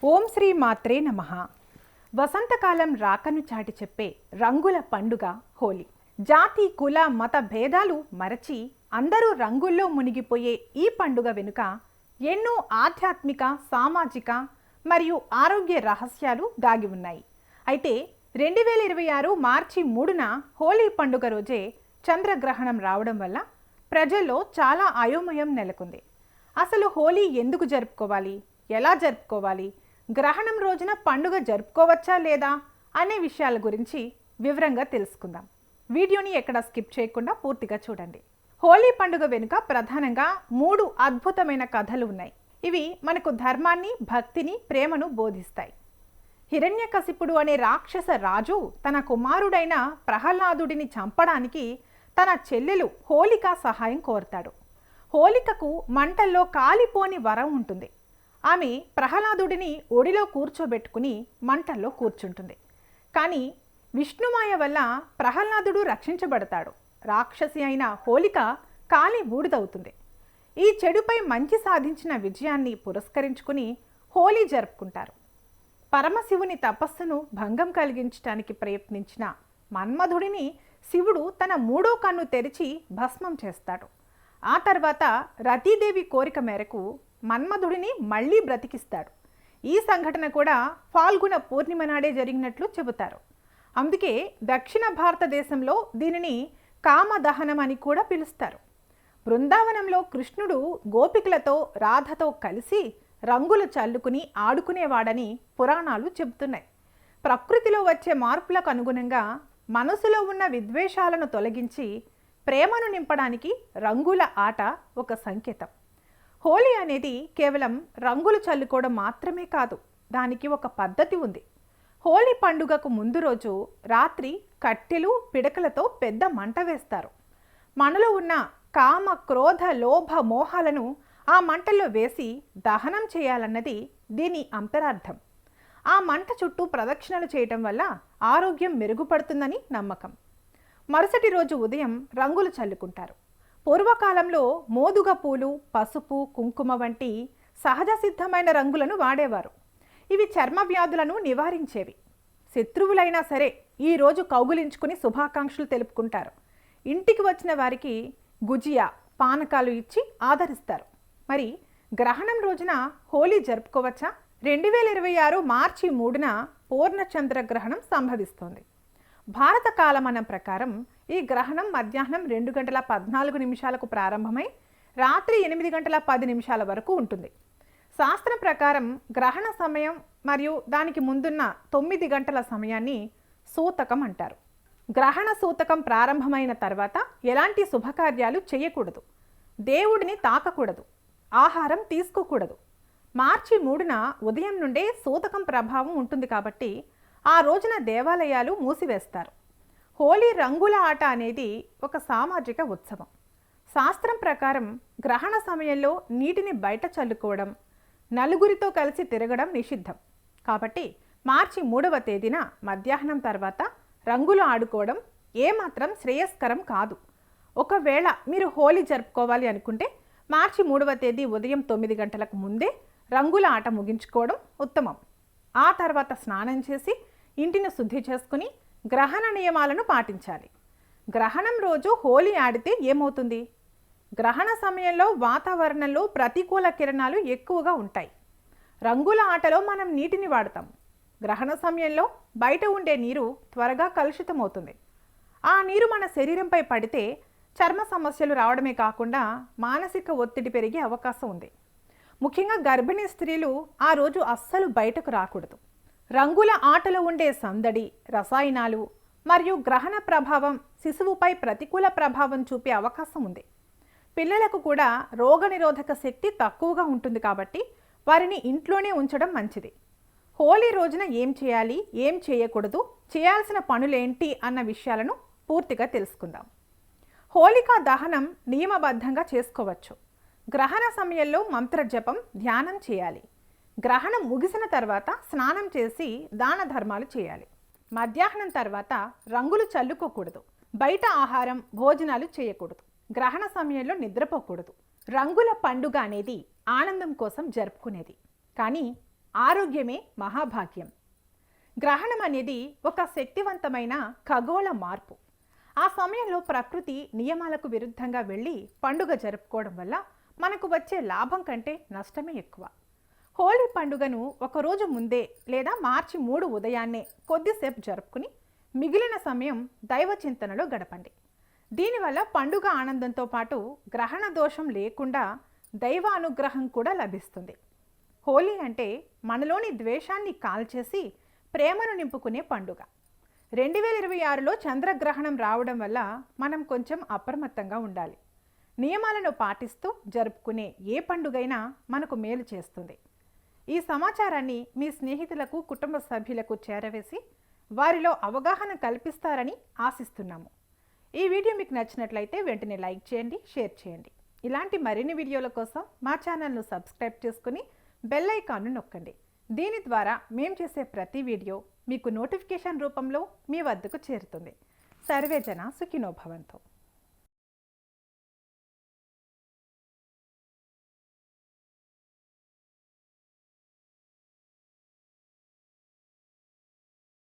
ఓం శ్రీ మాత్రే నమః. వసంతకాలం రాకను చాటి చెప్పే రంగుల పండుగ హోలీ. జాతి కుల మత భేదాలు మరచి అందరూ రంగుల్లో మునిగిపోయే ఈ పండుగ వెనుక ఎన్నో ఆధ్యాత్మిక, సామాజిక మరియు ఆరోగ్య రహస్యాలు దాగి ఉన్నాయి. అయితే 2026 మార్చి 3న హోలీ పండుగ రోజే చంద్రగ్రహణం రావడం వల్ల ప్రజల్లో చాలా అయోమయం నెలకొంది. అసలు హోలీ ఎందుకు జరుపుకోవాలి, ఎలా జరుపుకోవాలి, గ్రహణం రోజున పండుగ జరుపుకోవచ్చా లేదా అనే విషయాల గురించి వివరంగా తెలుసుకుందాం. వీడియోని ఎక్కడ స్కిప్ చేయకుండా పూర్తిగా చూడండి. హోలీ పండుగ వెనుక ప్రధానంగా 3 అద్భుతమైన కథలు ఉన్నాయి. ఇవి మనకు ధర్మాన్ని, భక్తిని, ప్రేమను బోధిస్తాయి. హిరణ్యకశిపుడు అనే రాక్షస రాజు తన కుమారుడైన ప్రహ్లాదుడిని చంపడానికి తన చెల్లెలు హోలిక సహాయం కోరతాడు. హోలికకు మంటల్లో కాలిపోని వరం ఉంటుంది. ఆమె ప్రహ్లాదుడిని ఒడిలో కూర్చోబెట్టుకుని మంటల్లో కూర్చుంటుంది. కానీ విష్ణుమాయ వల్ల ప్రహ్లాదుడు రక్షించబడతాడు. రాక్షసి అయిన హోలిక కాలి బూడిదవుతుంది. ఈ చెడుపై మంచి సాధించిన విజయాన్ని పురస్కరించుకుని హోలీ జరుపుకుంటారు. పరమశివుని తపస్సును భంగం కలిగించడానికి ప్రయత్నించిన మన్మధుడిని శివుడు తన 3వ కన్ను తెరిచి భస్మం చేస్తాడు. ఆ తర్వాత రతీదేవి కోరిక మేరకు మన్మధుడిని మళ్ళీ బ్రతికిస్తాడు. ఈ సంఘటన కూడా ఫాల్గుణ పూర్ణిమ నాడే జరిగినట్లు చెబుతారు. అందుకే దక్షిణ భారతదేశంలో దీనిని కామదహనం అని కూడా పిలుస్తారు. బృందావనంలో కృష్ణుడు గోపికలతో, రాధతో కలిసి రంగులు చల్లుకుని ఆడుకునేవాడని పురాణాలు చెబుతున్నాయి. ప్రకృతిలో వచ్చే మార్పులకు అనుగుణంగా మనసులో ఉన్న విద్వేషాలను తొలగించి ప్రేమను నింపడానికి రంగుల ఆట ఒక సంకేతం. హోలీ అనేది కేవలం రంగులు చల్లుకోవడం మాత్రమే కాదు, దానికి ఒక పద్ధతి ఉంది. హోలీ పండుగకు ముందు రోజు రాత్రి కట్టెలు, పిడకలతో పెద్ద మంట వేస్తారు. మనలో ఉన్న కామ, క్రోధ, లోభ, మోహాలను ఆ మంటల్లో వేసి దహనం చేయాలన్నది దీని అంతరార్థం. ఆ మంట చుట్టూ ప్రదక్షిణలు చేయటం వల్ల ఆరోగ్యం మెరుగుపడుతుందని నమ్మకం. మరుసటి రోజు ఉదయం రంగులు చల్లుకుంటారు. పూర్వకాలంలో మోదుగ పూలు, పసుపు, కుంకుమ వంటి సహజ సిద్ధమైన రంగులను వాడేవారు. ఇవి చర్మ వ్యాధులను నివారించేవి. శత్రువులైనా సరే ఈరోజు కౌగులించుకుని శుభాకాంక్షలు తెలుపుకుంటారు. ఇంటికి వచ్చిన వారికి గుజియా, పానకాలు ఇచ్చి ఆదరిస్తారు. మరి గ్రహణం రోజున హోలీ జరుపుకోవచ్చా? 2026 మార్చి 3న పూర్ణచంద్రగ్రహణం సంభవిస్తోంది. భారత కాలమానం ప్రకారం ఈ గ్రహణం మధ్యాహ్నం 2:14 ప్రారంభమై రాత్రి 8:10 వరకు ఉంటుంది. శాస్త్రం ప్రకారం గ్రహణ సమయం మరియు దానికి ముందున్న 9 గంటల సమయాన్ని సూతకం అంటారు. గ్రహణ సూతకం ప్రారంభమైన తర్వాత ఎలాంటి శుభకార్యాలు చేయకూడదు, దేవుడిని తాకకూడదు, ఆహారం తీసుకోకూడదు. మార్చి 3న ఉదయం నుండే సూతకం ప్రభావం ఉంటుంది కాబట్టి ఆ రోజున దేవాలయాలు మూసివేస్తారు. హోలీ రంగుల ఆట అనేది ఒక సామాజిక ఉత్సవం. శాస్త్రం ప్రకారం గ్రహణ సమయంలో నీటిని బయట చల్లుకోవడం, నలుగురితో కలిసి తిరగడం నిషిద్ధం. కాబట్టి మార్చి 3వ తేదీన మధ్యాహ్నం తర్వాత రంగులు ఆడుకోవడం ఏమాత్రం శ్రేయస్కరం కాదు. ఒకవేళ మీరు హోలీ జరుపుకోవాలి అనుకుంటే మార్చి 3వ తేదీ ఉదయం 9 గంటలకు ముందే రంగుల ఆట ముగించుకోవడం ఉత్తమం. ఆ తర్వాత స్నానం చేసి ఇంటిని శుద్ధి చేసుకుని గ్రహణ నియమాలను పాటించాలి. గ్రహణం రోజు హోలీ ఆడితే ఏమవుతుంది? గ్రహణ సమయంలో వాతావరణంలో ప్రతికూల కిరణాలు ఎక్కువగా ఉంటాయి. రంగుల ఆటలో మనం నీటిని వాడతాం. గ్రహణ సమయంలో బయట ఉండే నీరు త్వరగా కలుషితమవుతుంది. ఆ నీరు మన శరీరంపై పడితే చర్మ సమస్యలు రావడమే కాకుండా మానసిక ఒత్తిడి పెరిగే అవకాశం ఉంది. ముఖ్యంగా గర్భిణీ స్త్రీలు ఆ రోజు అస్సలు బయటకు రాకూడదు. రంగుల ఆటలో ఉండే సందడి, రసాయనాలు మరియు గ్రహణ ప్రభావం శిశువుపై ప్రతికూల ప్రభావం చూపే అవకాశం ఉంది. పిల్లలకు కూడా రోగనిరోధక శక్తి తక్కువగా ఉంటుంది కాబట్టి వారిని ఇంట్లోనే ఉంచడం మంచిది. హోలీ రోజున ఏం చేయాలి, ఏం చేయకూడదు, చేయాల్సిన పనులేంటి అన్న విషయాలను పూర్తిగా తెలుసుకుందాం. హోలికా దహనం నియమబద్ధంగా చేసుకోవచ్చు. గ్రహణ సమయంలో మంత్రజపం, ధ్యానం చేయాలి. గ్రహణం ముగిసిన తర్వాత స్నానం చేసి దాన ధర్మాలు చేయాలి. మధ్యాహ్నం తర్వాత రంగులు చల్లుకోకూడదు. బయట ఆహారం, భోజనాలు చేయకూడదు. గ్రహణ సమయంలో నిద్రపోకూడదు. రంగుల పండుగ అనేది ఆనందం కోసం జరుపుకునేది. కానీ ఆరోగ్యమే మహాభాగ్యం. గ్రహణం అనేది ఒక శక్తివంతమైన ఖగోళ మార్పు. ఆ సమయంలో ప్రకృతి నియమాలకు విరుద్ధంగా వెళ్ళి పండుగ జరుపుకోవడం వల్ల మనకు వచ్చే లాభం కంటే నష్టమే ఎక్కువ. హోలీ పండుగను ఒకరోజు ముందే లేదా మార్చి 3 ఉదయాన్నే కొద్దిసేపు జరుపుకుని మిగిలిన సమయం దైవ చింతనలో గడపండి. దీనివల్ల పండుగ ఆనందంతో పాటు గ్రహణ దోషం లేకుండా దైవ అనుగ్రహం కూడా లభిస్తుంది. హోలీ అంటే మనలోని ద్వేషాన్ని కాల్చేసి ప్రేమను నింపుకునే పండుగ. 2026లో చంద్రగ్రహణం రావడం వల్ల మనం కొంచెం అప్రమత్తంగా ఉండాలి. నియమాలను పాటిస్తూ జరుపుకునే ఏ పండుగైనా మనకు మేలు చేస్తుంది. ఈ సమాచారాన్ని మీ స్నేహితులకు, కుటుంబ సభ్యులకు చేరవేసి వారిలో అవగాహన కల్పిస్తారని ఆశిస్తున్నాము. ఈ వీడియో మీకు నచ్చినట్లయితే వెంటనే లైక్ చేయండి, షేర్ చేయండి. ఇలాంటి మరిన్ని వీడియోల కోసం మా ఛానల్ను సబ్స్క్రైబ్ చేసుకుని బెల్ ఐకాన్ను నొక్కండి. దీని ద్వారా మేము చేసే ప్రతి వీడియో మీకు నోటిఫికేషన్ రూపంలో మీ వద్దకు చేరుతుంది. సర్వే జన సుఖినో భవంతు.